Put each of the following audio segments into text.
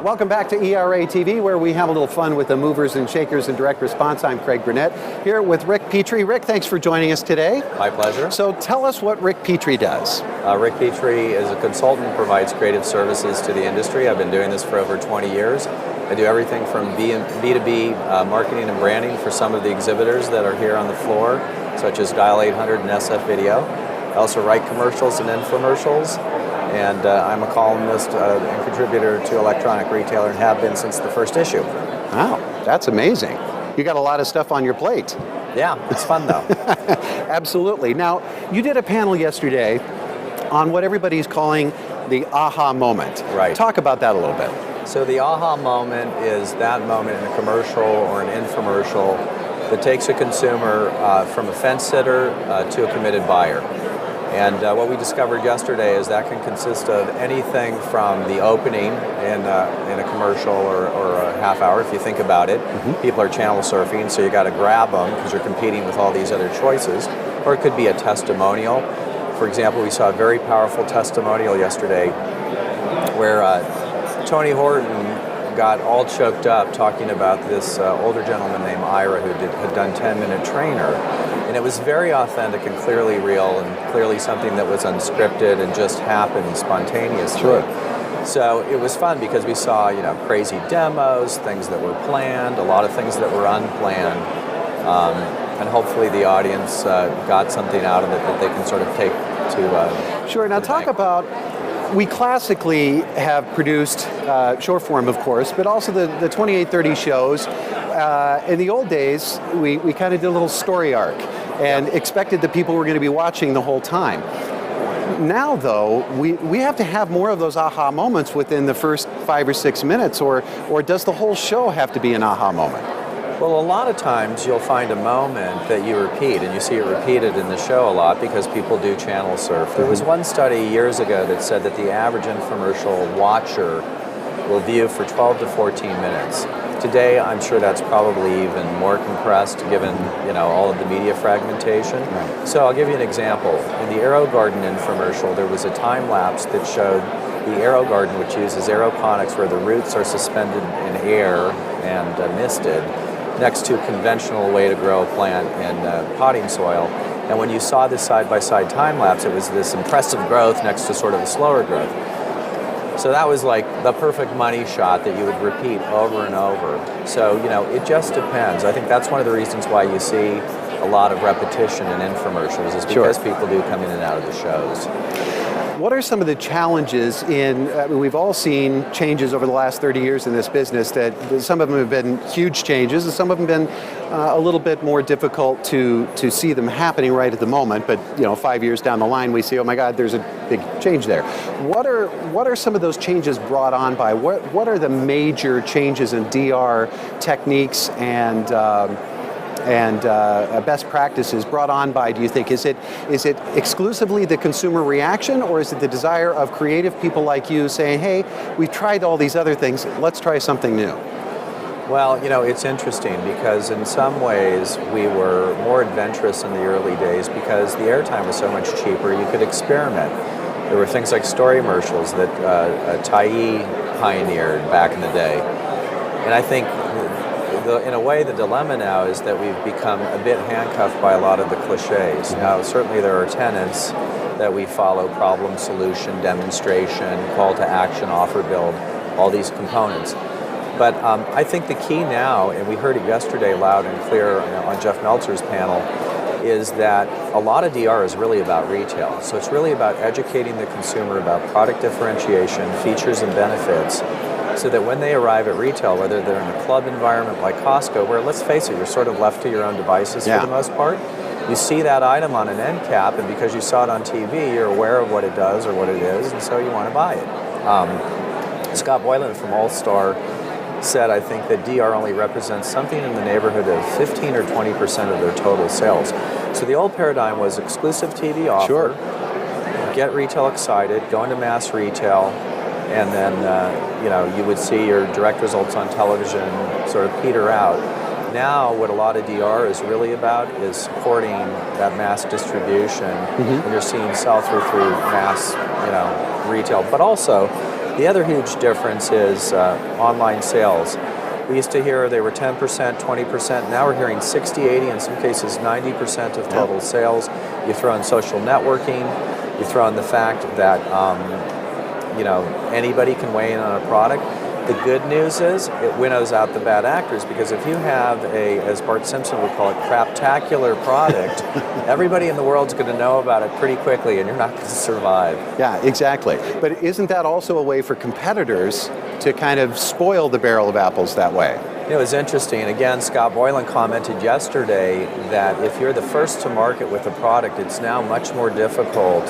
Welcome back to ERAtv, where we have a little fun with the movers and shakers in direct response. I'm Craig Burnett, here with Rick Petry. Rick, thanks for joining us today. My pleasure. So tell us what Rick Petry does. Rick Petry is a consultant who provides creative services to the industry. I've been doing this for over 20 years. I do everything from B2B marketing and branding for some of the exhibitors that are here on the floor, such as Dial 800 and SF Video. I also write commercials and infomercials. And I'm a columnist and contributor to Electronic Retailer and have been since the first issue. Wow, that's amazing. You got a lot of stuff on your plate. Yeah, it's fun though. Absolutely. Now, you did a panel yesterday on what everybody's calling the aha moment. Right. Talk about that a little bit. So the aha moment is that moment in a commercial or an infomercial that takes a consumer from a fence sitter to a committed buyer. And what we discovered yesterday is that can consist of anything from the opening in a commercial or a half hour, if you think about it. Mm-hmm. People are channel surfing, so you got to grab them because you're competing with all these other choices. Or it could be a testimonial. For example, we saw a very powerful testimonial yesterday where Tony Horton got all choked up talking about this older gentleman named Ira who had done 10-minute trainer. And it was very authentic and clearly real and clearly something that was unscripted and just happened spontaneously. Sure. So it was fun because we saw, crazy demos, things that were planned, a lot of things that were unplanned. And hopefully the audience got something out of it that they can sort of take to Sure. Now talk about, we classically have produced short form, of course, but also the 2830 shows. In the old days, we kind of did a little story arc and expected that people were going to be watching the whole time. Now, though, we have to have more of those aha moments within the first 5 or 6 minutes, or does the whole show have to be an aha moment? Well, a lot of times you'll find a moment that you repeat, and you see it repeated in the show a lot because people do channel surf. There was one study years ago that said that the average infomercial watcher will view for 12 to 14 minutes. Today, I'm sure that's probably even more compressed given, all of the media fragmentation. Right. So I'll give you an example. In the AeroGarden infomercial, there was a time lapse that showed the AeroGarden, which uses aeroponics where the roots are suspended in air and misted, next to a conventional way to grow a plant in potting soil. And when you saw this side-by-side time lapse, it was this impressive growth next to sort of a slower growth. So that was like the perfect money shot that you would repeat over and over. So, it just depends. I think that's one of the reasons why you see a lot of repetition in infomercials is because people do come in and out of the shows. What are some of the challenges we've all seen changes over the last 30 years in this business, that some of them have been huge changes and some of them have been a little bit more difficult to see them happening right at the moment, but 5 years down the line we see, oh my God, there's a big change there. What are some of those changes brought on by, what are the major changes in DR techniques and best practices brought on by, do you think? Is it exclusively the consumer reaction, or is it the desire of creative people like you saying, hey, we've tried all these other things, let's try something new? Well, it's interesting because in some ways we were more adventurous in the early days because the airtime was so much cheaper, you could experiment. There were things like story commercials that Tyee pioneered back in the day. And I think in a way, the dilemma now is that we've become a bit handcuffed by a lot of the cliches. Now, certainly there are tenets that we follow: problem, solution, demonstration, call to action, offer, build, all these components. But I think the key now, and we heard it yesterday loud and clear on Jeff Meltzer's panel, is that a lot of DR is really about retail. So it's really about educating the consumer about product differentiation, features and benefits, so that when they arrive at retail, whether they're in a club environment like Costco, where, let's face it, you're sort of left to your own devices for the most part, you see that item on an end cap, and because you saw it on TV, you're aware of what it does or what it is, and so you want to buy it. Scott Boylan from All-Star said, I think, that DR only represents something in the neighborhood of 15 or 20% of their total sales. So the old paradigm was exclusive TV offer, get retail excited, go into mass retail, and then you would see your direct results on television sort of peter out. Now what a lot of DR is really about is supporting that mass distribution, and you're seeing sell-through mass retail, but also The other huge difference is online sales. We used to hear they were 10%, 20%. Now we're hearing 60, 80, in some cases 90% of total sales. You throw in social networking. You throw in the fact that anybody can weigh in on a product. The good news is it winnows out the bad actors, because if you have as Bart Simpson would call it, craptacular product, everybody in the world's going to know about it pretty quickly, and you're not going to survive. Yeah, exactly. But isn't that also a way for competitors to kind of spoil the barrel of apples that way? It was interesting. Again, Scott Boylan commented yesterday that if you're the first to market with a product, it's now much more difficult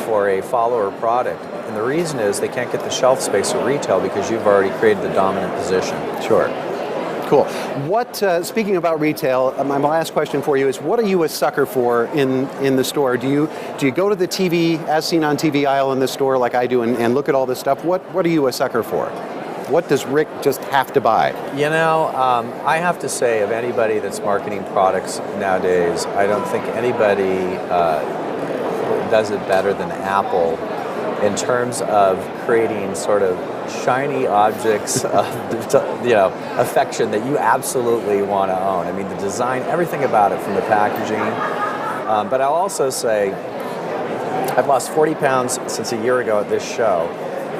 for a follower product. And the reason is they can't get the shelf space at retail because you've already created the dominant position. Sure. Cool. Speaking about retail, my last question for you is, what are you a sucker for in the store? Do you go to the TV, as seen on TV aisle in the store like I do, and look at all this stuff? What are you a sucker for? What does Rick just have to buy? I have to say, of anybody that's marketing products nowadays, I don't think anybody does it better than Apple in terms of creating sort of shiny objects of affection that you absolutely want to own. I mean, the design, everything about it, from the packaging. But I'll also say I've lost 40 pounds since a year ago at this show,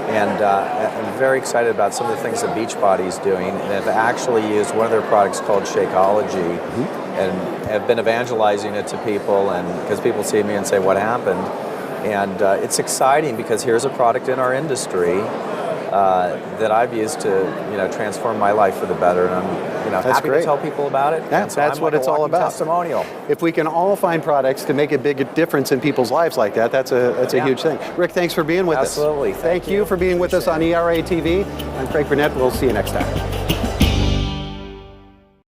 and I'm very excited about some of the things that Beachbody's doing, and have actually used one of their products called Shakeology, and have been evangelizing it to people, and because people see me and say, what happened? And it's exciting because here's a product in our industry that I've used to transform my life for the better, and I'm happy to tell people about it. Yeah, that's what it's all about. Testimonial. If we can all find products to make a big difference in people's lives like that, that's a huge thing. Rick, thanks for being with us. Absolutely. Thank you for being with us on ERAtv. I'm Craig Burnett. We'll see you next time.